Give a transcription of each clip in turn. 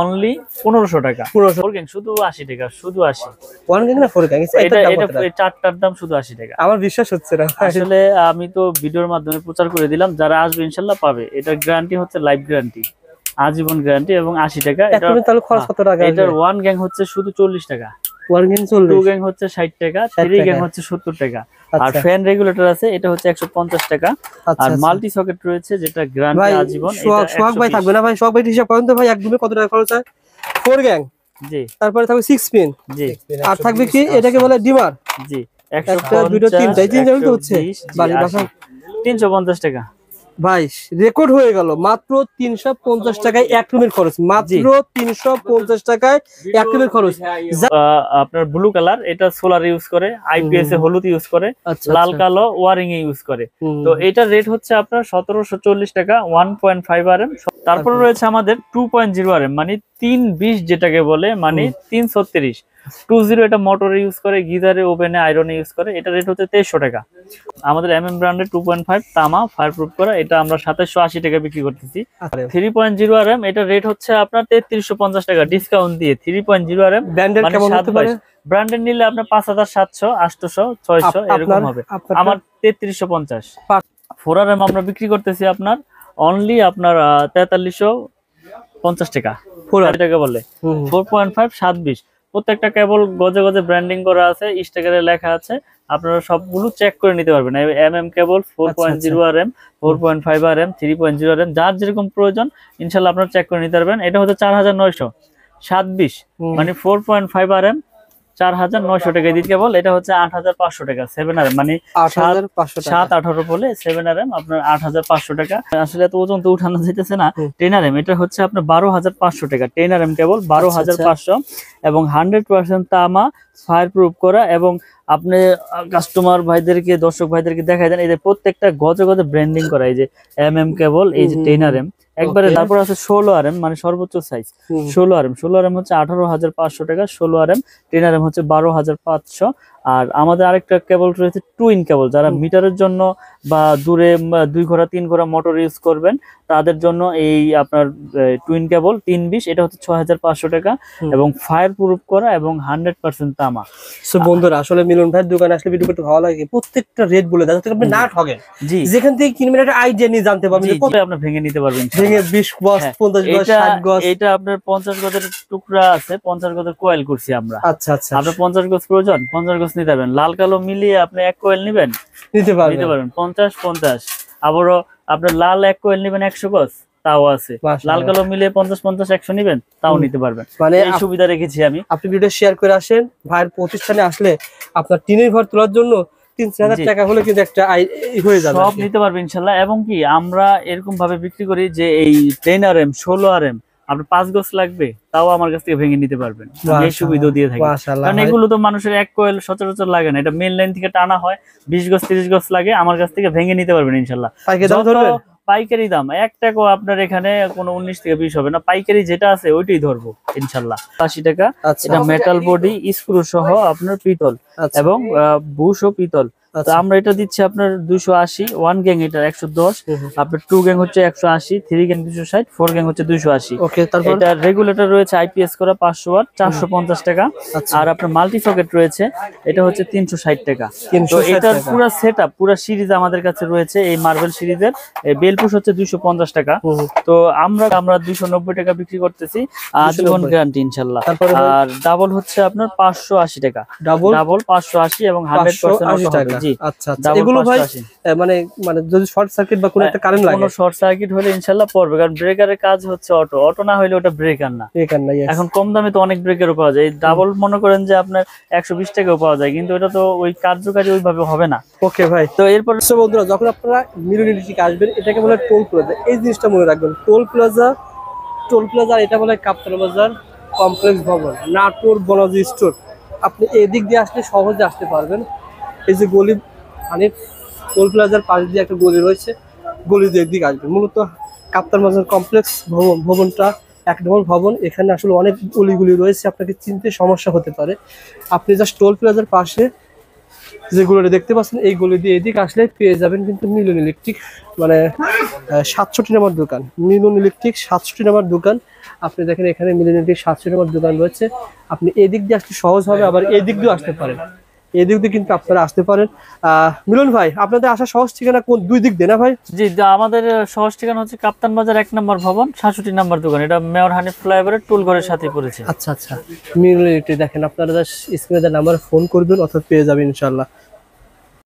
Only 1500 টাকা। 1500 gang শুধু 80 টাকা, শুধু 80। ওয়ান গ্যাং না ফোর গ্যাং? এটা চারটার দাম শুধু 80 টাকা। আমার বিশ্বাস হচ্ছে না আসলে আমি তো ভিডিওর মাধ্যমে প্রচার করে দিলাম, যারা আসবে ইনশাআল্লাহ পাবে। এটার গ্যারান্টি হচ্ছে লাইফ গ্যারান্টি, আজীবন গ্যারান্টি এবং 80 টাকা। এটা তাহলে খরচ কত টাকা? এটার ওয়ান গ্যাং হচ্ছে শুধু 40 টাকা, ওয়ান গ্যাং 40, টু গ্যাং হচ্ছে 60 টাকা, থ্রি গ্যাং হচ্ছে 70 টাকা। আর ফ্যান রেগুলেটর আছে, এটা হচ্ছে 150 টাকা। আর মাল্টি সকেট রয়েছে যেটা গ্যারান্টি আজীবন। সোহাগ ভাই থাকবে না ভাই? সোহাগ ভাই হিসাব করেন তো ভাই, এক দুমে কত টাকা খরচ হয়? ফোর গ্যাং, জি। তারপরে থাকবে 6 পিন, জি। আর থাকবে কি এটাকে বলে ডিমার, জি। 150, 2, 3 তো হচ্ছে 350 টাকা। ভাই রেকর্ড হয়ে গেল মাত্র 350 টাকায় এক রুমের খরচ, মাত্র 350 টাকায় এক রুমের খরচ। আপনার ব্লু কালার, এটা সোলার ইউজ করে, আইপিএস এ হলুদ ইউজ করে, লাল কালো ওয়ারিং এ ইউজ করে। তো এটার রেট হচ্ছে আপনার 1740 টাকা 1.5 আরএম। তারপর রয়েছে আমাদের 2.0 আরএম, মানে 320 যেটাকে বলে, মানে 336 20। এটা মোটর ইউজ করে, গিজারে, ওভেনে, আয়রনে ইউজ করে। এটা রেট হচ্ছে 2300 টাকা। আমাদের এমএম ব্র্যান্ডের 2.5 তামা ফায়ার প্রুফ করা, এটা আমরা 2780 টাকা বিক্রি করতেছি। 3.0 আরএম, এটা রেট হচ্ছে আপনার 3350 টাকা ডিসকাউন্ট দিয়ে। 3.0 আরএম ব্র্যান্ডের নিলে আপনার 5700, 800, 600 এরকম হবে। আমার 3350। 4 আরএম আমরা বিক্রি করতেছি আপনার অনলি আপনার 4350 টাকা। 4 টাকা বলে 4.5 720। প্রত্যেকটা কেবল গজে গজে ব্র্যান্ডিং করা আছে, স্টিকারে লেখা আছে, আপনারা সবগুলো চেক করে নিতে পারবেন। এমএম কেবল 4.0 আরএম, 4.5 আরএম, 3.0 আরএম, যার যেরকম প্রয়োজন ইনশাআল্লাহ আপনারা চেক করে নিতে পারবেন। এটা হচ্ছে 4927, মানে 4.5 আরএম 4900 টাকা দিতে কেবল। এটা হচ্ছে 8500 টাকা 7 আরএম, মানে 7-18 বলে 7 আরএম আপনার 8500 টাকা। আসলে এত ওজন তো উঠানো যাইতেছে না। 10 আরএম এটা হচ্ছে আপনার 12500 টাকা। 10 আরএম কেবল 12500 এবং 100% তামা ফায়ার প্রুফ করা। এবং আপনি কাস্টমার ভাইদেরকে, দর্শক ভাইদেরকে দেখাই দেন, এই যে প্রত্যেকটা গজে গজে ব্র্যান্ডিং করা, এই যে এমএম কেবল, এই যে 10 আরএম একবারে। তারপর আছে 16 আরএম, মানে সর্বোচ্চ সাইজ 16 আরএম। 16 আরএম হচ্ছে 18500 টাকা 16 আরএম। 10 আরএম হচ্ছে 12500। আর আমাদের আরেকটা কেবল রয়েছে টুইন কেবল, যারা মিটারের জন্য বা দূরে 2 ঘোড়া 3 ঘোড়া মোটর ইউজ করবেন তাদের জন্য এই আপনার টুইন কেবল 320। এটা হচ্ছে 6500 টাকা এবং ফায়ার প্রুফ করা এবং 100% তামা। সো বন্ধুরা, আসলে মিলন ভাইয়ের দোকানে আসলে ভিডিও করতে ভালো লাগে, প্রত্যেকটা রেট বলে দেয় যাতে আপনি না ঠকেন। জি, যেখান থেকে কিনবেন একটা আইডিয়া নিয়ে জানতে পারবেন কত আপনি ভেঙে নিতে পারবেন। ভেঙে 20 গজ 50 গজ 60 গজ। এটা আপনার 50 গজের টুকরা আছে, 50 গজের কয়েল করছি আমরা। আচ্ছা আচ্ছা, আপনার 50 গজ প্রয়োজন, 50 গজ নিতে পারবেন। লাল কালো মিলিয়ে আপনি এক কয়েল নেবেন, নিতে পারবেন 50-50। আবারও আপনার লাল এক কয়েল নেবেন 100 গজ, তাও আছে। লাল কালো মিলিয়ে 50-50-100 নেবেন, তাও নিতে পারবেন। মানে এই সুবিধা রেখেছি আমি। আপনি ভিডিও শেয়ার করে আসেন, ভাইয়ের প্রতিষ্ঠানে আসলে আপনার টিনের ঘর তোলার জন্য 3000 টাকা হলে কিন্তু একটা হয়ে যাবে, সব নিতে পারবেন ইনশাআল্লাহ। এবং কি আমরা এরকম ভাবে বিক্রি করি যে এই 10 আরএম 16 আরএম আপনার 5 গজ লাগবে, তাও আমার কাছ থেকে ভেঙে নিতে পারবেন। এই সুবিধা দিয়ে থাকি, কারণ এগুলো তো মানুষের এক কয়েল সচরাচর লাগে না, এটা মেন লাইন থেকে টানা হয়। 20 গজ 30 গজ লাগে, আমার কাছ থেকে ভেঙে নিতে পারবেন ইনশাআল্লাহ। পাইকারি দাম 1 টাকাও আপনার এখানে কোনো 19 থেকে 20 হবে না। পাইকারি যেটা আছে ওইটাই ধরবো ইনশাআল্লাহ। 80 টাকা। এটা মেটাল বডি, স্ক্রু সহ আপনার পিতল এবং বুশ ও পিতল। তো আমরা এটা দিচ্ছি আপনার 280। 1 গ্যাং এটা 110, আপনার 2 গ্যাং হচ্ছে 180, 3 গ্যাং 260, 4 গ্যাং হচ্ছে 280। এটা রেগুলেটর রয়েছে আইপিএস করা 500 ওয়াট 450 টাকা। আর আপনার মাল্টি সকেট রয়েছে, এটা হচ্ছে 360 টাকা। তো এটার পুরো সেটআপ পুরো সিরিজ আমাদের কাছে রয়েছে। এই মার্বেল সিরিজের বেলপুশ হচ্ছে 250 টাকা। তো আমরা 290 টাকা বিক্রি করতেছি, আজীবন গ্যারান্টি ইনশাআল্লাহ। আর ডাবল হচ্ছে আপনার 580 টাকা, ডাবল 580 এবং 100% অটো হবে। জি, আচ্ছা আচ্ছা। এগুলো ভাই মানে যদি শর্ট সার্কিট বা কোনো একটা কারেন্ট লাগে, কোনো শর্ট সার্কিট হলে ইনশাআল্লাহ পড়বে, কারণ ব্রেকারের কাজ হচ্ছে অটো, অটো না হলে ওটা ব্রেকার না। এখন কম দামে তো অনেক ব্রেকারও পাওয়া যায়। ডাবল মনে করেন যে আপনার 120 টাকাও পাওয়া যায়, কিন্তু এটা তো ওই কার্যকারী ওইভাবে হবে না। ওকে ভাই। তো এরপর বন্ধুরা, যখন আপনারা মিরর ইলেকট্রিক আসবেন, এটাকে বলে টোল প্লাজা। এই জিনিসটা মনে রাখবেন, টোল প্লাজা। এটা বলে কাপ্তান বাজার কমপ্লেক্স ভবন, নাটোর বনজি স্টোর। আপনি এদিক দিয়ে আসলে সহজে আসতে পারবেন। এই যে গলি, মানে টোল প্লাজার পাশ দিয়ে একটা গলি রয়েছে, গলি দিয়ে একদিকে আসবেন। মূলত কাপ্তান বাজার কমপ্লেক্স ভবনটা 1 নম্বর ভবন। এখানে আসলে অনেক গলিগুলি রয়েছে, আপনাকে চিনতে সমস্যা হতে পারে। আপনি জাস্ট টোল প্লাজার পাশে যেগুলো দেখতে পাচ্ছেন এইগুলো দিয়ে এদিকে আসলে পেয়ে যাবেন কিন্তু মিলন ইলেকট্রিক, মানে 67 নম্বর দোকান, মিলন ইলেকট্রিক 67 নম্বর দোকান। আপনি দেখেন এখানে মিলন ইলেকট্রিক 67 নম্বর দোকান রয়েছে। আপনি এদিক দিয়ে আসতে সহজ হবে, আবার এদিক দিয়ে আসতে পারেন, এদিক দিয়ে কিন্তু আপনারা আসতে পারেন। মিলন ভাই, আপনাদের আসার সহজ ঠিকানা কোন দুই দিক দিয়ে না ভাই? জি, আমাদের সহজ ঠিকানা হচ্ছে কাপ্তান বাজার 1 নম্বর ভবন 67 নম্বর দোকান। এটা মেয়র হানিফ ফ্লাইওভারের টুল ঘরের সাথে পড়েছে। আচ্ছা আচ্ছা, মিলন ইলেকট্রিক দেখেন, আপনারা স্ক্রিনে নাম্বারে ফোন করবেন অথবা পেয়ে যাবেন ইনশাআল্লাহ।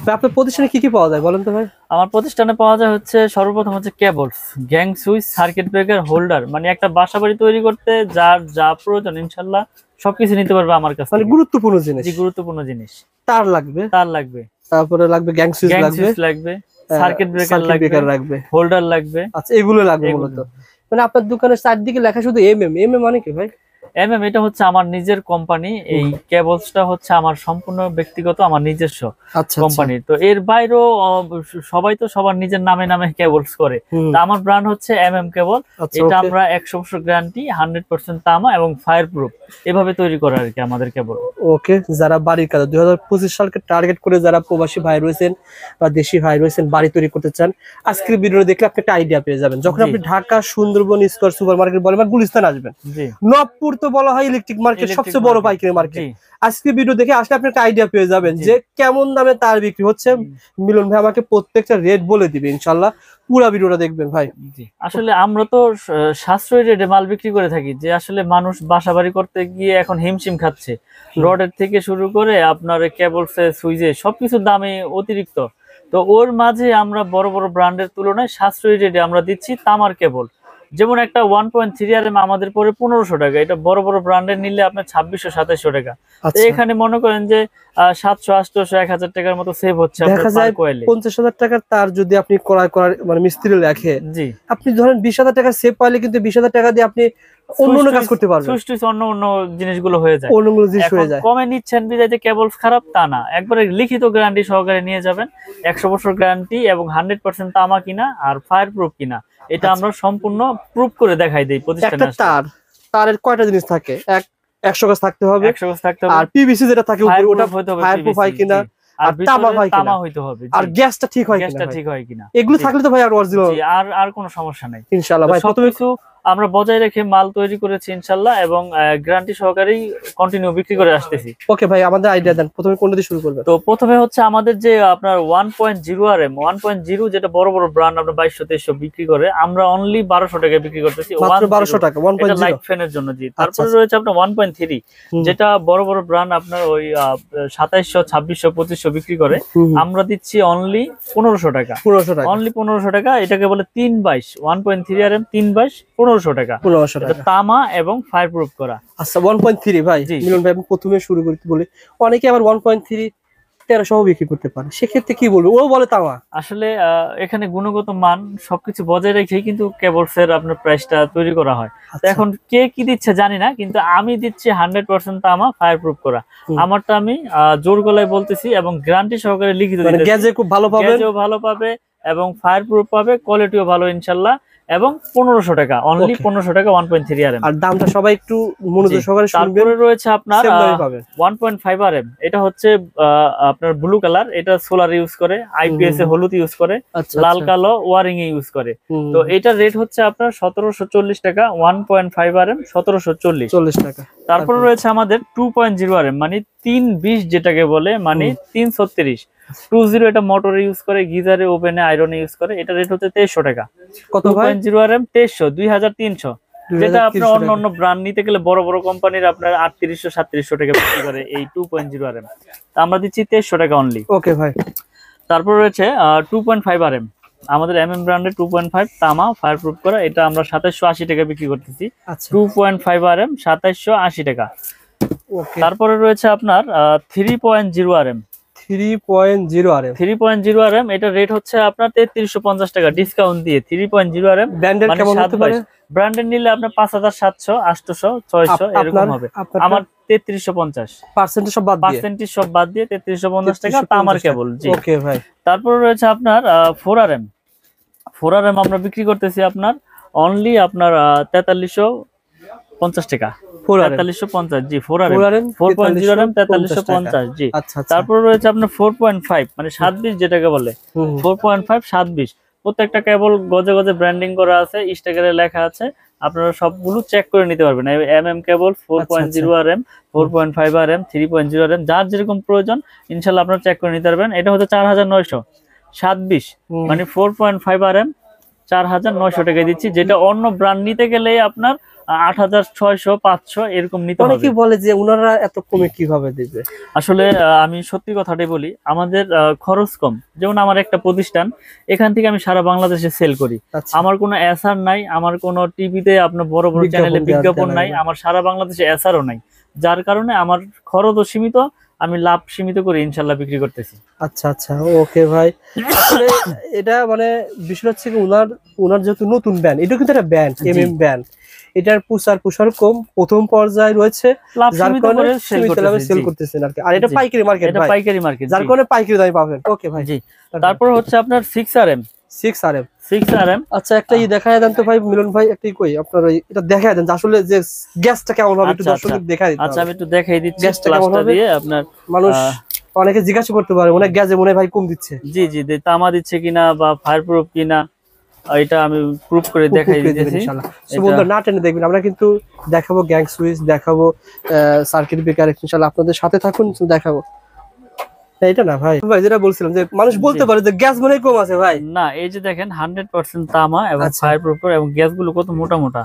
ভাই আপনার প্রতিষ্ঠানে কি কি পাওয়া যায় বলেন তো ভাই? আমার প্রতিষ্ঠানে পাওয়া যায় হচ্ছে সর্বপ্রথম হচ্ছে cables, gang switch, circuit breaker, holder, মানে একটা বাসাবাড়ি তৈরি করতে যার যা প্রয়োজন ইনশাআল্লাহ সবকিছু নিতে পারবে আমার কাছে। মানে গুরুত্বপূর্ণ জিনিস। জি, গুরুত্বপূর্ণ জিনিস। তার লাগবে, তার লাগবে, তারপরে লাগবে গ্যাং সুইচ লাগবে, সার্কিট ব্রেকার লাগবে, হোল্ডার লাগবে। আচ্ছা, এগুলো লাগবে মূলত। মানে আপনার দোকানের চারদিকে লেখা শুধু এমএম মানে কি ভাই? এটা হচ্ছে আমার নিজের কোম্পানি। এই কেবলসটা হচ্ছে আমার সম্পূর্ণ ব্যক্তিগত, আমার নিজস্ব কোম্পানি। তো এর বাইরেও সবাই তো সবার নিজের নামে নামে কেবলস করে। তো আমার ব্র্যান্ড হচ্ছে কেবল। এটা আমরা 100% গ্যারান্টি, 100% তামা এবং ফায়ার প্রুফ এভাবে তৈরি করা আর কি আমাদের কেবল। ওকে, যারা বাড়ির কাজ 2025 সালকে টার্গেট করে যারা প্রবাসী ভাই রয়েছেন বা দেশি ভাই রয়েছেন বাড়ি তৈরি করতে চান, আজকের ভিডিও দেখলে আপনি একটা আইডিয়া পেয়ে যাবেন। যখন আপনি Dhaka Sundarban square super market বলেন বা গুলিস্তান আসবেন, নবপুর তো বলা হয় ইলেকট্রিক মার্কেট, সবচেয়ে বড় পাইকারি মার্কেট। আজকে ভিডিও দেখে আসলে আপনি একটা আইডিয়া পেয়ে যাবেন যে কেমন দামে তার বিক্রি হচ্ছে। মিলন ভাই আমাকে প্রত্যেকটা রেট বলে দিবে ইনশাআল্লাহ, পুরো ভিডিওটা দেখবেন ভাই। আসলে আমরা তো সাশ্রয়ী রেটে মাল বিক্রি করে থাকি, যে আসলে মানুষ বাসাবাড়ি করতে গিয়ে এখন হিমশিম খাচ্ছে। রডের থেকে শুরু করে আপনার কেবলসে, সুইচে সবকিছুর দামে অতিরিক্ত। তো ওর মাঝে আমরা বড় বড় ব্র্যান্ডের তুলনায় সাশ্রয়ী রেটে আমরা দিচ্ছি তামার কেবল। যেমন একটা 1.3 RM আমাদের পরে 1500 টাকা, এটা বড় বড় ব্র্যান্ডের নিলে আপনার 2600-2700 টাকা। এখানে মনে করেন যে 700-800-1000 টাকার মতো সেভ হচ্ছে। দেখা যায় 50,000 টাকার তার যদি আপনি ক্রয় করার মানে মিস্ত্রি লেখে, জি, আপনি ধরেন 20,000 টাকা সেভ পাইলে কিন্তু 20,000 টাকা দিয়ে আপনি অন্য কাজ করতে পারবেন। অন্য জিনিসগুলো হয়ে যায়, অন্যগুলো জিনিস হয়ে যায়। কমে নিচ্ছেন বিধায় যে কেবলস খারাপ তা না, একবারে লিখিত গ্যারান্টি সহকারে নিয়ে যাবেন। 100 বছর গ্যারান্টি এবং 100% তামা কিনা আর ফায়ার প্রুফ কিনা, এটা আমরা সম্পূর্ণ প্রুফ করে দেখাই দেই প্রতিষ্ঠানে। একটা তারের কয়টা জিনিস থাকে? 100 গজ থাকতে হবে, 100 গজ থাকতে হবে। আর পিভিসি যেটা থাকে উপরে ওটা ফায়ার প্রুফ হয় কিনা, আর তামা হইতে হবে, আর গ্যাসটা ঠিক হয় কিনা। এগুলো থাকলে তো ভাই আর অরিজিনাল, আর কোনো সমস্যা নাই ইনশাআল্লাহ। ভাই সবকিছু আমরা বজায় রেখে মাল তৈরি করেছি ইনশাআল্লাহ, এবং গ্যারান্টি সহকারেই কন্টিনিউ বিক্রি করে আসতেছি। ওকে ভাই, আমাদের আইডিয়া দেন, প্রথমে কোনটা দিয়ে শুরু করবেন? তো প্রথমে হচ্ছে আমাদের যে আপনার 1.0 RM 1.0 যেটা বড় বড় ব্র্যান্ড আমরা 2200-2300 বিক্রি করে, আমরা অনলি 1200 টাকায় বিক্রি করতেছি, মাত্র 1200 টাকা 1.0 লাইট ফ্যানের জন্য। জি, তারপরে রয়েছে আপনার 1.3 যেটা বড় বড় ব্র্যান্ড আপনার ওই 2700-2600-2500 বিক্রি করে, আমরা দিচ্ছি অনলি 1500 টাকা, অনলি 1500 টাকা। এটাকে বলে 322 1.3 RM 322 1500 টাকা, তামা এবং ফায়ার প্রুফ করা। আচ্ছা 1.3 ভাই, মিলন ভাই আমি প্রথমে শুরু করতে বলি, অনেকে আবার 1.3 1300 বিক্রি করতে পারে, সেক্ষেত্রে কি বলবো? ও বলে তামা। আসলে এখানে গুণগত মান সবকিছু বজায় রেখে কিন্তু কেবলস এর আপনার প্রাইসটা তৈরি করা হয়। তো এখন কে কি দিচ্ছে জানি না, কিন্তু আমি দিচ্ছি 100% তামা ফায়ার প্রুফ করা। আমারটা আমি জোর গলায় বলতেছি এবং গ্যারান্টি সহকারে লিখিত দিতেছি। গ্যাজে খুব ভালো পাবে, গ্যাজেও ভালো পাবে এবং ফায়ার প্রুফ পাবে, কোয়ালিটিও ভালো ইনশাআল্লাহ। এবং 1500 টাকা, অনলি 1500 টাকা 1.3 RM। আর দামটা সবাই একটু মনোযোগ সহকারে শুনবেন। তারপরে রয়েছে আপনার 1.5 RM, এটা হচ্ছে আপনার ব্লু কালার, এটা সোলার ইউজ করে, আইপিএস এ হলুদ ইউজ করে, লাল কালো ওয়ারিং এ ইউজ করে। তো এটার রেট হচ্ছে আপনার 1740 টাকা, 1.5 RM 1740 টাকা। তারপরে রয়েছে আমাদের 2.0 RM মানে 320 যেটাকে বলে, মানে 336 20, এটা মোটরে ইউজ করে, গিজারে, ওভেনে, আয়রনে ইউজ করে। এটা রেট হচ্ছে 2300 টাকা। কত ভাই? 2.0 RM 2300, 2300। যেটা আপনার অন্য ব্র্যান্ড নিতে গেলে বড় বড় কোম্পানির আপনার 3800-3700 টাকা বিক্রি করে এই 2.0 RM, আমরা দিচ্ছি 2300 টাকা অনলি। ওকে ভাই। তারপর রয়েছে 2.5 RM, আমাদের ব্র্যান্ডের 2.5 তামা ফায়ার প্রুফ করা, এটা আমরা 2780 টাকা বিক্রি করতেছি। 2.5 RM 2780 টাকা। তারপরে রয়েছে আপনার 3.0 RM 3.0 RM, এটা রেট হচ্ছে আপনার 3350 টাকা ডিসকাউন্ট দিয়ে। 3.0 RM ব্র্যান্ডের কেমন হতে পারে? ব্র্যান্ডের নিলে আপনার 5700, 800, 600 এরকম হবে। আমার 3350 পার্সেন্টেজ সব বাদ দিয়ে 3350 টাকা তামার কেবল। জি, ওকে ভাই। তারপর রয়েছে আপনার 4 RM আমরা বিক্রি করতেছি আপনার অনলি আপনার 4350 টাকা। 4RM 4350 জি 4RM 4RM 4.0 RAM 4350 জি। আচ্ছা আচ্ছা। তারপর রয়েছে আপনার 4.5 মানে 720 যেটাকে বলে 4.5 720 প্রত্যেকটা কেবল গজে গজে ব্র্যান্ডিং করা আছে, স্টিকারে লেখা আছে, আপনারা সবগুলো চেক করে নিতে পারবেন। এমএম কেবল 4.0 RM 4.5 RM 3.0 RM যার যেরকম প্রয়োজন ইনশাআল্লাহ আপনারা চেক করে নিতে পারবেন। এটা হচ্ছে 4927 মানে 4.5 RM 4900 টাকা দিচ্ছি, যেটা অন্য ব্র্যান্ড নিতে গেলে আপনার 8600 500 এরকম নিতে হবে। অনেকেই বলে যে ওনারা এত কমে কিভাবে দিবে। আসলে আমি সত্যি কথাটাই বলি, আমাদের খরচ কম। যেমন আমার একটা প্রতিষ্ঠান, এখান থেকে আমি সারা বাংলাদেশে সেল করি। আচ্ছা। আমার কোনো এসআর নাই, আমার কোনো টিভিতে আপনার বড় বড় চ্যানেলে বিজ্ঞাপন নাই, আমার সারা বাংলাদেশে এসআরও নাই, যার কারণে আমার খরচও সীমিত, আমি লাভ সীমিত করে ইনশাল্লাহ বিক্রি করতেছি। আচ্ছা আচ্ছা, ওকে ভাই। আসলে এটা মানে বিষয় হচ্ছে কি ওনার যেহেতু নতুন ব্যান্ড, এটা কিন্তু একটা ব্যান্ড, এমএম ব্যান্ড, এটার প্রসার কম, প্রথম পর্যায়ে রয়েছে, যার কারণে সেল করতেছেন আর কি। আর এটা পাইকারি মার্কেট, এটা পাইকারি মার্কেট, যার কারণে পাইকারি দামে পাবেন। ওকে ভাই জি। তারপর হচ্ছে আপনার 6RM 6RM। আচ্ছা, একটা দেখায় দেন তো ভাই মিলন ভাই, একটা কই আপনার এটা দেখায় দেন আসলে যে গ্যাসটা কেমন হবে, একটু দর্শকদের দেখাই দিতে। আচ্ছা, আমি একটু দেখাই দিচ্ছি গ্যাসটা দিয়ে। আপনার মানুষ অনেকে জিজ্ঞাসা করতে পারে অনেক গ্যাসে মনে ভাই কম দিচ্ছে। জি জি, তামা দিচ্ছে কিনা বা ফায়ার প্রুফ কিনা, এটা আমি প্রুফ করে দেখাই দিতেছি ইনশাআল্লাহ। সো বন্ধুরা না টেনে দেখবেন, আমরা কিন্তু দেখাবো গ্যাং সুইচ, দেখাবো সার্কিট ব্রেকার, ইনশাআল্লাহ আপনাদের সাথে থাকুন, দেখাবো। এটা না ভাই, যেটা বলছিলাম যে মানুষ বলতে পারে যে গ্যাস মনে কম আছে ভাই, না এই যে দেখেন 100% তামা এবং ফায়ার প্রুফ এবং গ্যাসগুলো কত মোটা মোটা।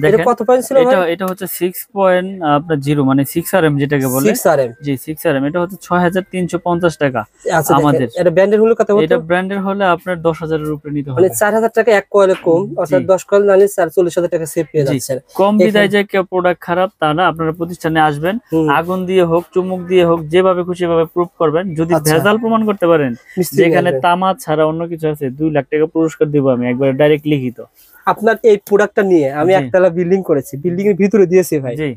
এটা কত পয়েন্ট ছিল ভাই? এটা হচ্ছে 6.0 মানে 6RM যেটাকে বলে। 6RM জি 6RM, এটা হচ্ছে 6350 টাকা আচ্ছা। আমাদের এটা ব্র্যান্ডের হলে কত? এটা ব্র্যান্ডের হলে আপনার 10,000 এর উপরে নিতে হবে, মানে 4000 টাকা এক কয়েলে কম, অর্থাৎ 10 কয়েল নালে 40,000 টাকা সেভ পেয়ে যাচ্ছেন। কম বিদায় যে কেউ প্রোডাক্ট খারাপ তা না, আপনারা প্রতিষ্ঠানে আসবেন, আগুন দিয়ে হোক চুমুক দিয়ে হোক যেভাবে খুশি ভাবে প্রুফ করবেন। যদি ভেজাল প্রমাণ করতে পারেন যেখানে তামা ছাড়া অন্য কিছু আছে, 2 লাখ টাকা পুরস্কার দিব আমি একবার ডাইরেক্ট লিখিত। আপনার এই প্রোডাক্টটা নিয়ে আমি একতলা বিল্ডিং করেছি, বিল্ডিং এর ভিতরে দিয়েছি ভাই। জি।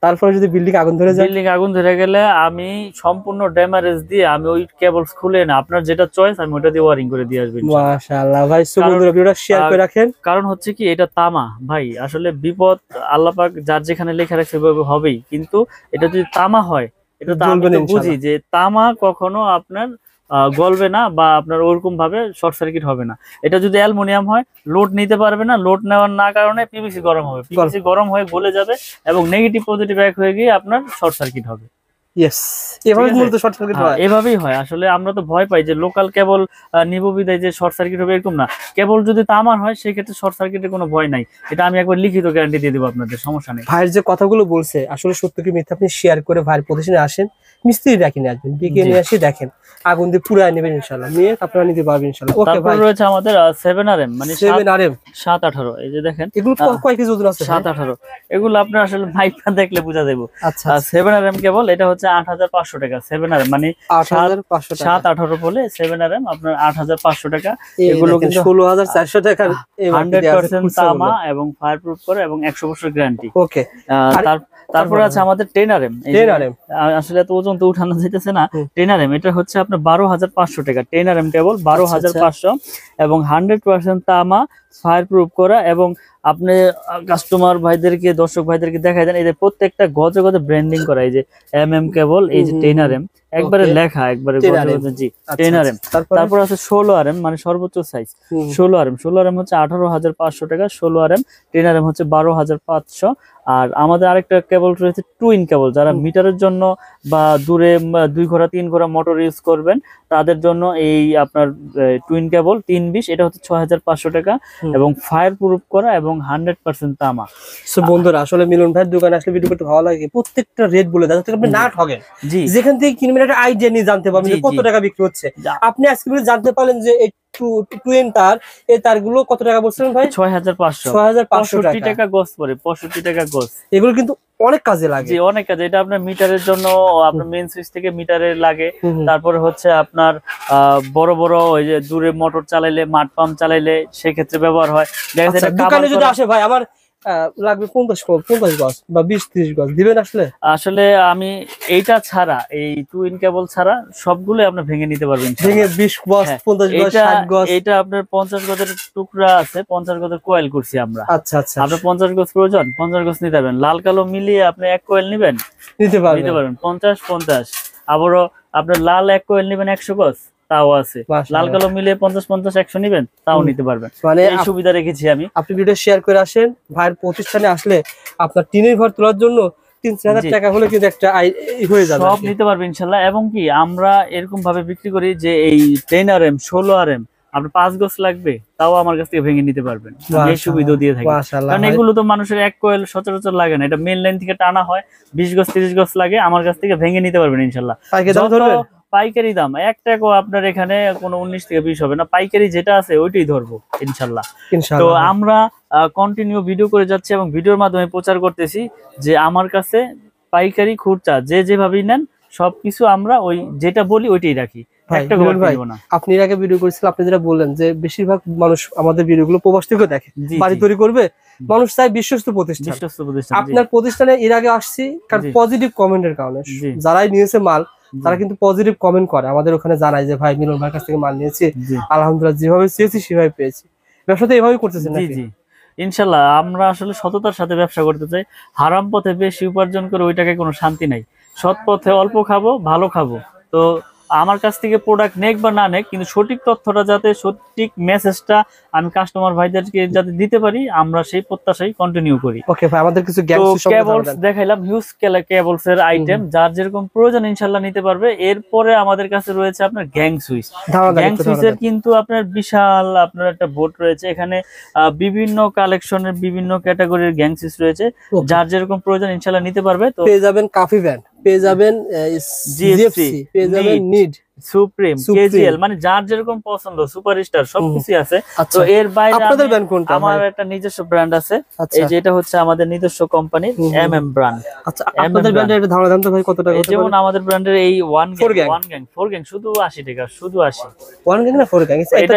তারপরে যদি বিল্ডিং আগুন ধরে যায়, বিল্ডিং আগুন ধরে গেলে আমি সম্পূর্ণ ড্যামেজ দিয়ে আমি ওই কেবলস খুলে না, আপনার যেটা চয়েস আমি ওটা দিয়ে ওয়্যারিং করে দিয়ে আসবেন। মাশাআল্লাহ ভাই, সো বন্ধুরা ভিডিওটা শেয়ার করে রাখেন। কারণ হচ্ছে কি এটা তামা ভাই, আসলে বিপদ আল্লাহ পাক যার যেখানে লেখা রাখছে সেভাবে হবেই, কিন্তু এটা যদি তামা হয়, এটা তো আমি বুঝি যে তামা কখনো আপনার গলবে না বা আপনার ওরকম ভাবে শর্ট সার্কিট হবে না। এটা যদি অ্যালুমিনিয়াম হয় লোড নিতে পারবে না, লোড নেওয়ার না কারণে পিভিসি গরম হবে, পিভিসি গরম হয়ে গলে যাবে এবং নেগেটিভ পজিটিভ এক হয়ে গিয়ে আপনার শর্ট সার্কিট হবে। এভাবেই হয়। আসলে আমরা তো ভয় পাই যে লোকাল কেবল নিব বিদায় যে শর্ট সার্কিট হবে, এরকম না। কেবল যদি তামার হয় সেই ক্ষেত্রে শর্ট সার্কিটের কোনো ভয় নাই, এটা আমি একবার লিখিত গ্যারান্টি দিয়ে দেবো আপনাদের, সমস্যা নেই। ভাইয়ের যে কথাগুলো বলছে আসলে সত্য কি মিথ্যা আপনি শেয়ার করে ভাইয়ের প্রতিষ্ঠানে আসেন, মিস্ত্রি ডাকি নিয়ে আসবেন, ডেকে নিয়ে আসি দেখেন, আগুন দিয়ে পুরাই নেবেন ইনশাআল্লাহ, নিয়ে আপনারা নিতে পারবেন ইনশাআল্লাহ। ওকে ভাই, রয়েছে আমাদের 7RM মানে 7RM 718, এই যে দেখেন এগুলো কয় কেজি ওজন আছে? 718, এগুলো আপনার আসলে মাইকটা দেখলে বোঝা যাবে। আচ্ছা 7RM কেবল এটা হচ্ছে 8500 টাকা। 7RM মানে 8500 টাকা, 718 বলে 7RM আপনার 8500 টাকা। এগুলো কিন্তু 16400 টাকা, 100% তামা এবং ফায়ার প্রুফ করে এবং 100 বছর গ্যারান্টি। ওকে। তারপরে আছে আমাদের 10RM। আসলে এত ওজন তো উঠানো যাইতেছে না। 10RM এটা হচ্ছে আপনার 12500 টাকা। 10RM কেবল 12500 এবং 100% তামা, ফায়ার প্রুফ করা। এবং আপনি কাস্টমার ভাইদেরকে, দর্শক ভাইদেরকে দেখাই দেন, এই যে প্রত্যেকটা গজে গজে ব্র্যান্ডিং করা, এই যে MM কেবল, এই যে 10RM একবারে লেখা, একবারে গজে গজে। জি 10RM। তারপর আছে 16RM মানে সর্বোচ্চ সাইজ 16RM। 16RM হচ্ছে 18500 টাকা 16RM। 10RM হচ্ছে 12500। আর আমাদের আরেকটা কেবল রয়েছে টুইন কেবল, যারা মিটারের জন্য বা দূরে 2 ঘোড়া 3 ঘোড়া মোটর ইউজ করবেন তাদের জন্য এই আপনার টুইন কেবল 320, এটা হচ্ছে 6500 টাকা এবং ফায়ার প্রুফ করা এবং 100% তামা। সো বন্ধুরা আসলে মিলন ভাইয়ের দোকানে আসলে ভিডিও করতে ভালো লাগে, প্রত্যেকটা রেট বলে দেয় যাতে আপনি না ঠকেন। জি, যেখান থেকে কিনবেন একটা আইডিয়া নিয়ে জানতে পারবেন যে কত টাকা বিক্রি হচ্ছে। আপনি আজকে জানতে পারলেন যে টুইন তার, এই তারগুলো কত টাকা বলছিলেন ভাই? 6500 টাকা গজ পড়ে, 65 টাকা গজ। এগুলো কিন্তু অনেক কাজে লাগে। জি অনেক কাজে, এটা আপনার মিটারের জন্য, আপনার মেইন সুইচ থেকে মিটারে লাগে। তারপরে হচ্ছে আপনার বড় বড় ওই যে দূরে মোটর চালাইলে, মাঠ পাম্প চালাইলে সেক্ষেত্রে ব্যবহার হয়। দোকানে যদি আসে ভাই আমার লাগবে 50 গজ বা 20-30 গজ দিবেন আসলে? আসলে আমি এইটা ছাড়া, এই টুইন কেবল ছাড়া সবগুলো আপনি ভেঙে নিতে পারবেন। ভেঙে 20 গজ, হ্যাঁ, 50 গজ, 60 গজ? এটা আপনার 50 গজের টুকরা আছে, 50 গজের কয়েল করছি আমরা। আচ্ছা আচ্ছা, আপনার 50 গজ প্রয়োজন, 50 গজ নিতে পারবেন। লাল কালো মিলিয়ে আপনি এক কয়েল নিবেন, নিতে পারবেন 50-50। আবারও আপনার লাল এক কয়েল নিবেন 100 গজ, তাও আছে। লাল কালো মিলিয়ে 50-50-100 নিবেন, তাও নিতে পারবেন। মানে এই সুবিধা রেখেছি আমি। আপনি ভিডিও শেয়ার করে আসেন, ভাইয়ের প্রতিষ্ঠানে আসলে আপনার টিনের ঘর তোলার জন্য 3-4 হাজার টাকা হলে কিন্তু একটা হয়ে যাবে, সব নিতে পারবেন ইনশাল্লাহ। এবং কি আমরা এরকম ভাবে বিক্রি করি যে এই 10 RM 16 RM আপনার 5 গজ লাগবে, তাও আমার কাছ থেকে ভেঙে নিতে পারবেন। এই সুবিধা দিয়ে থাকি, কারণ এগুলো তো মানুষের এক কয়েল সচরাচর লাগে না, এটা মেইন লাইন থেকে টানা হয়। 20 গজ 30 গজ লাগে, আমার কাছ থেকে ভেঙে নিতে পারবেন ইনশাল্লাহ। পাইকারি দাম 1 টাকাও আপনার এখানে কোনো 19 থেকে 20 হবে না, পাইকারি যেটা আছে ওইটাই ধরবো ইনশাল্লাহ। তো আমরা কন্টিনিউ ভিডিও করে যাচ্ছি এবং ভিডিওর মাধ্যমে প্রচার করতেছি যে আমার কাছে পাইকারি খুচরা যে যেভাবেই নেন সবকিছু আমরা ওই যেটা বলি ওইটাই রাখি। আপনি এর আগে ভিডিও করেছিলেন, আপনি যেটা বললেন যে বেশিরভাগ মানুষ আমাদের ভিডিওগুলো প্রবাস থেকে দেখে, বাড়ি তৈরি করবে, মানুষ চাই বিশ্বস্ত প্রতিষ্ঠান। আপনার প্রতিষ্ঠানে এর আগে আসছি কারণ পজিটিভ কমেন্টের কারণে, যারাই নিয়েছে মাল তারা কিন্তু পজিটিভ কমেন্ট করে, আমাদের ওখানে জানায় যে ভাই মিলন ভাইয়ের কাছ থেকে মাল নিয়েছি, আলহামদুলিল্লাহ যেভাবে চেয়েছি সেভাবে পেয়েছি। ব্যবসাটা এভাবেই করতেছেন? জি ইনশাল্লাহ, আমরা আসলে সততার সাথে ব্যবসা করতে চাই। হারাম পথে বেশি উপার্জন করে ওইটাকে কোনো শান্তি নাই। সৎ পথে অল্প খাবো, ভালো খাবো। তো আমার কাছ থেকে প্রোডাক্ট নেক বা না নেক, কিন্তু সঠিক তথ্যটা যাতে, সঠিক মেসেজটা আমি কাস্টমার ভাইদেরকে যাতে দিতে পারি, আমরা সেই প্রত্যাশাই কন্টিনিউ করি। ওকে ভাই, আমাদের কিছু কেবলস দেখাইলাম, হিউজ কেবলস এর আইটেম, যার যেরকম প্রয়োজন ইনশাআল্লাহ নিতে পারবে। এরপরে আমাদের কাছে রয়েছে আপনার গ্যাং সুইচ। গ্যাং সুইচের কিন্তু আপনার বিশাল আপনার একটা বোর্ড রয়েছে, এখানে বিভিন্ন কালেকশনের বিভিন্ন ক্যাটাগরির গ্যাং সুইচ রয়েছে, যার যেরকম প্রয়োজন ইনশাআল্লাহ নিতে পারবে। তো পেয়ে যাবেন কাফি ব্যান্ড, পেয়ে যাবেন জিএফসি, পেয়ে যাবেন নিড, সুপ্রিম, কেজিএল, মানে যার যেরকম পছন্দ, সুপারস্টার সবকিছু আছে। তো এর বাইরে আপনাদের ব্র্যান্ড কোনটা? আমার একটা নিজস্ব ব্র্যান্ড আছে, এই যে এটা হচ্ছে আমাদের নিজস্ব কোম্পানি এমএম ব্র্যান্ড। আচ্ছা, আপনাদের ব্র্যান্ডের একটা ধারণা দেন তো ভাই, কত টাকা? যেমন আমাদের ব্র্যান্ডের এই ওয়ান গ্যাং শুধু 80 টাকা, শুধু 80। ওয়ান গ্যাং না ফোর গ্যাং? এটা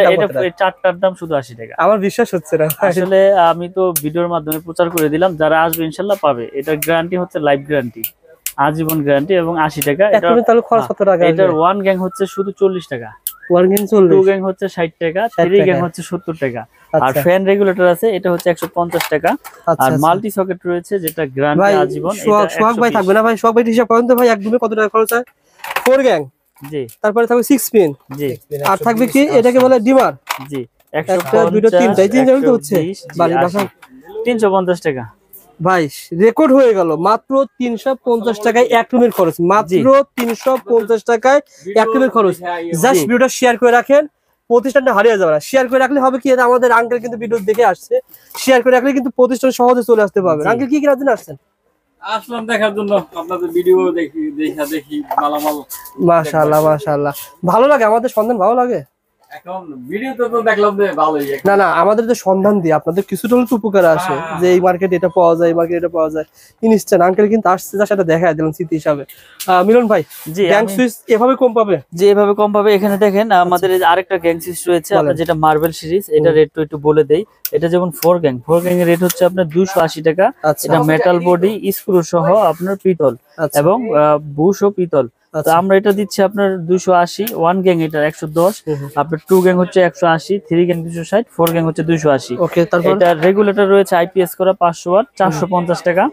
চারটার দাম শুধু 80 টাকা। আমার বিশ্বাস হচ্ছে না আসলে, আমি তো ভিডিওর মাধ্যমে প্রচার করে দিলাম, যারা আসবে ইনশাআল্লাহ পাবে। এটার গ্যারান্টি হচ্ছে লাইফ গ্যারান্টি, আজীবন গ্যারান্টি, এবং 80 টাকা। এটার ওয়ান গ্যাং হচ্ছে শুধু 40 টাকা, টু গ্যাং হচ্ছে 60 টাকা, থ্রি গ্যাং হচ্ছে 70 টাকা। আর ফ্যান রেগুলেটর আছে, এটা হচ্ছে 150 টাকা। আর মাল্টি সকেট রয়েছে, যেটা গ্যারান্টি আজীবন। সোহাগ ভাই থাকবে না ভাই? সোহাগ ভাই হিসাব করেন তো ভাই, একদমই কত টাকা খরচ হয়? ফোর গ্যাং, জি। তারপরে থাকবে 6 পিন, জি। আর থাকবে কি এটাকে বলে ডিমার, জি। 350 টাকা ভাই। রেকর্ড হয়ে গেল, মাত্র 350 টাকায় এক রুমের খরচ, মাত্র 350 টাকায় এক রুমের খরচ। জাস্ট ভিডিওটা শেয়ার করে রাখেন, প্রতিষ্ঠানটা হারিয়ে যাবে না। শেয়ার করে রাখলে হবে কি, আমাদের আঙ্কেল কিন্তু ভিডিও দেখে আসছে, শেয়ার করে রাখলে কিন্তু প্রতিষ্ঠান সহজে চলে আসতে পারবে। আঙ্কেল কি কিনার জন্য আসছেন? আসলাম দেখার জন্য, আপনাদের ভিডিও দেখি মালামাল। মাশাআল্লাহ মাশাআল্লাহ, ভালো লাগে আমাদের সন্ধান, ভালো লাগে। এখন ভিডিওতে তো দেখলাম যে ভালোই। না না, আমাদের যে সন্ধান দিয়ে আপনাদের কিছুটা হলে তো উপকার আসে, যে এই মার্কেটে এটা পাওয়া যায়, এই মার্কেটে এটা পাওয়া যায়। ইনস্ট্যান্ট আঙ্কেল কিন্তু আসছে, যার সাথে দেখায় দিলাম স্মৃতি হিসাবে। মিলন ভাই, গ্যাং সুইচ এভাবে কম পাবে? যে এভাবে কম পাবে। এখানে দেখেন আমাদের আরেকটা গ্যাং সুইচ রয়েছে, আপনার যেটা মার্বেল সিরিজ, এটা রেট তো একটু বলে দেই। এটা যেমন ফোর গ্যাং এর রেট হচ্ছে আপনার 280 টাকা। এটা মেটাল বডি, স্ক্রু সহ আপনার পিতল, এবং বুশ ও পিতল। তো আমরা এটা দিচ্ছি আপনার 280। ওয়ান গ্যাং এটা 110, আপনার টু গ্যাং হচ্ছে 180, থ্রি গ্যাং 260, ফোর গ্যাং হচ্ছে 280। এটা রেগুলেটর রয়েছে আইপিএস করা 500 ওয়াট, 450 টাকা।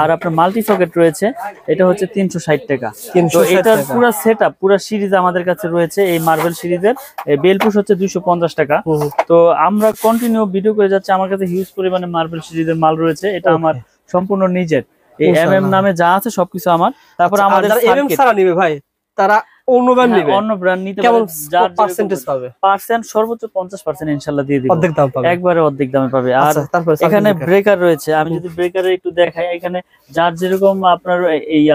আর আপনার মাল্টি সকেট রয়েছে, এটা হচ্ছে 360 টাকা। তো এটার পুরো সেটআপ, পুরো সিরিজ আমাদের কাছে রয়েছে। এই মার্বেল সিরিজের বেল পুশ হচ্ছে 250 টাকা। তো আমরা কন্টিনিউ ভিডিও করে যাচ্ছি, আমার কাছে হিউজ পরিমাণে মার্বেল সিরিজের মাল রয়েছে। এটা আমার সম্পূর্ণ নিজের, এই এমএম নামে যা আছে সবকিছু আমার। তারপর আমাদের এমএম ছাড়া নিবে ভাই, তারা অন্য ব্র্যান্ড নিবে, অন্য ব্র্যান্ড নিতে কেমন পার্সেন্টেজ পাবে? পার্সেন্ট সর্বোচ্চ 50% ইনশাআল্লাহ দিয়ে দিব, অর্ধেক দাম পাবে, একবারে অর্ধেক দামে পাবে। আর এখানে ব্রেকার রয়েছে, আমি যদি ব্রেকারে একটু দেখাই, এখানে যার যেরকম আপনার এই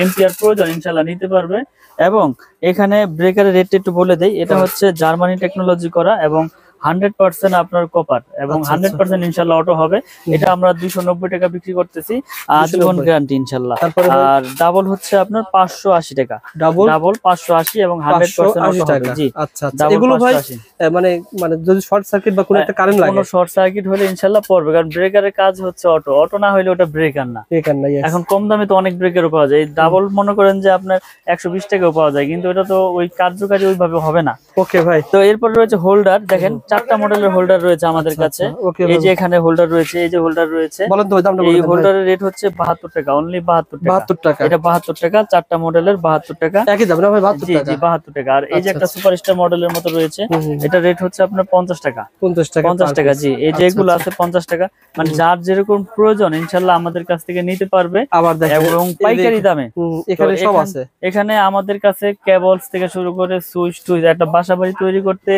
এম্পিয়ার প্রয়োজন ইনশাআল্লাহ নিতে পারবে। এবং এখানে ব্রেকারের রেট একটু বলে দেই, এটা হচ্ছে জার্মানি টেকনোলজি করা, এবং 100% আপনার কপার এবং আচ্ছা, 100% ইনশাআল্লাহ অটো হবে। এটা আমরা 290 টাকা বিক্রি করতেছি, আজীবন 290 গ্যারান্টি ইনশাআল্লাহ। তারপরে ভাই? আর ডাবল হচ্ছে আপনার 580 টাকা, ডাবল ডাবল 580 এবং 100% অটো 580 হবে। টাকা। জি, আচ্ছা আচ্ছা, ডাবল এগুলো ভাই 580। মানে মানে যদি শর্ট সার্কিট বা কোনো একটা কারেন্ট লাগে, কোনো শর্ট সার্কিট হলে ইনশাআল্লাহ পড়বে, কারণ ব্রেকারের কাজ হচ্ছে অটো, অটো না হলে ওটা ব্রেকার না। বেকার নাই। এখন কম দামে তো অনেক ব্রেকারও পাওয়া যায়, ডাবল মনে করেন যে আপনার 120 টাকাও পাওয়া যায়, কিন্তু এটা তো ওই কার্যকারী ওইভাবে হবে না। ওকে ভাই, তো এরপর রয়েছে হোল্ডার, দেখেন 4টা মডেলের হোল্ডার রয়েছে আমাদের কাছে। ওকে এই যে এখানে হোল্ডার রয়েছে, এই যে হোল্ডার রয়েছে। বলেন তো ভাই দামটা এই বলে দেন ভাই। হোল্ডারের রেট হচ্ছে 72 টাকা, অনলি 72 টাকা। 72 টাকা। এটা 72 টাকা, 4টা মডেলের 72 টাকা। একই দাম না ভাই? 72 জি টাকা। জি 72 টাকা। আর এই যে আচ্ছা, একটা সুপারস্টার মডেলের মতো রয়েছে, এটা রেট হচ্ছে আপনার 50 টাকা। 50 টাকা। 50 টাকা, জি। এই যে এগুলো আছে 50 টাকা, মানে যার যেরকম প্রয়োজন ইনশাআল্লাহ আমাদের কাছ থেকে নিতে পারবে, আবার দেখেন এবং পাইকারি দামে। এখানে তো সব আছে। এখানে আমাদের কাছে কেবলস থেকে শুরু করে সুইচ টুইচ, একটা বাসাবাড়ি তৈরি করতে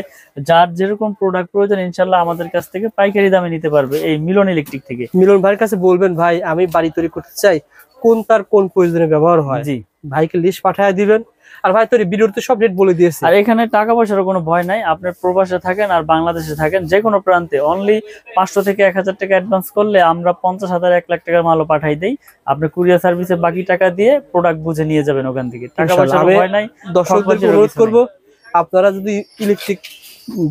যার যেরকম প্রোডাক্ট প্রয়োজন ইনশাআল্লাহ আমাদের কাছ থেকে পাইকারি দামে নিতে পারবে এই মিলন ইলেকট্রিক থেকে। মিলন ভাইয়ের কাছে বলবেন ভাই আমি বাড়ি তৈরি করতে চাই, কোন তার কোন প্রয়োজনে ব্যবহার হয়, জি। ভাইকে লিস্ট পাঠিয়ে দিবেন। আর ভাই তোর ভিডিওতে সব রেট বলে দিয়েছে। আর এখানে টাকা পয়সার কোনো ভয় নাই, আপনার প্রবাসে থাকেন আর বাংলাদেশে থাকেন, যে কোনো প্রান্তে অনলি 500 থেকে 1000 টাকা অ্যাডভান্স করলে আমরা 50,000 1 লাখ টাকার মালও পাঠাই দেই। আপনি কুরিয়ার সার্ভিসে বাকি টাকা দিয়ে প্রোডাক্ট বুঝে নিয়ে যাবেন ওখান থেকে, টাকা পয়সার ইনশাআল্লাহ। ভয় নাই। দর্শকদেরকে অনুরোধ করব, আপনারা যদি ইলেকট্রিক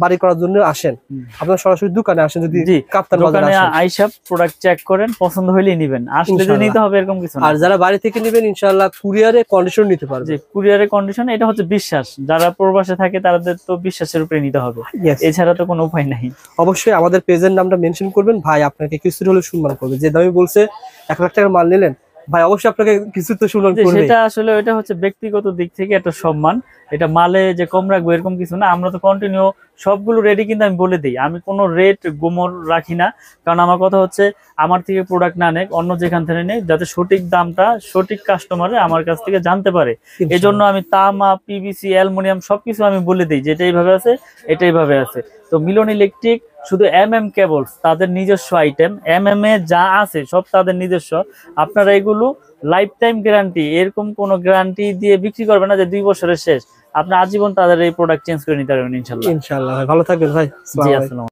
বাড়ি করার জন্য আসেন, আপনারা সরাসরি দোকানে আসেন, যদি জি, কাপ্তান বাজারে দোকানে আসেন। আইসা প্রোডাক্ট চেক করেন, পছন্দ হইলেই নিবেন, আসলে যে ইনশাআল্লাহ। নিতে হবে এরকম কিছু না। আর যারা বাড়ি থেকে নেবেন ইনশাআল্লাহ কুরিয়ারে কন্ডিশন নিতে পারবে। যে কুরিয়ারের কন্ডিশন, এটা হচ্ছে বিশ্বাস, যারা প্রবাসে থাকে তাদের তো বিশ্বাসের উপরে নিতে হবে, Yes. এছাড়া তো কোনো উপায় নাই। অবশ্যই আমাদের পেজের নামটা মেনশন করবেন, ভাই আপনাকে কিছু হলে সম্মান করবে। যে দামে বলছে 1 লাখ টাকার মাল নিলেন, ভাই অবশ্যই আপনাকে কিছু তো সম্মান যে করবে। সেটা আসলে ওইটা হচ্ছে ব্যক্তিগত দিক থেকে একটা সম্মান, এটা মালে যে কম রাখবো এরকম কিছু না। আমরা তো কন্টিনিউ সবগুলো রেডি, কিন্তু আমি বলে দিই আমি কোনো রেট গোমর রাখি না, কারণ আমার কথা হচ্ছে আমার থেকে প্রোডাক্ট না নেক, অন্য যেখান থেকে নেই, যাতে সঠিক দামটা সঠিক কাস্টমারে আমার কাছ থেকে জানতে পারে। এজন্য আমি তামা, পিভিসি, অ্যালুমিনিয়াম সবকিছু আমি বলে দিই যে এটা এইভাবে আছে, এটা এইভাবে আছে। তো মিলন ইলেকট্রিক শুধু কেবলস তাদের নিজস্ব আইটেম, এ যা আছে সব তাদের নিজস্ব। আপনারা এগুলো লাইফ টাইম গ্যারান্টি, এরকম কোনো গ্যারান্টি দিয়ে বিক্রি করবে না যে 2 বছরের শেষ, আপনি আজীবন তাদের এই প্রোডাক্ট চেঞ্জ করে নিতে পারবেন ইনশাআল্লাহ। ইনশাআল্লাহ। ভাই ভালো থাকবেন ভাই। জি, আসসালামু আলাইকুম। আসসালাম।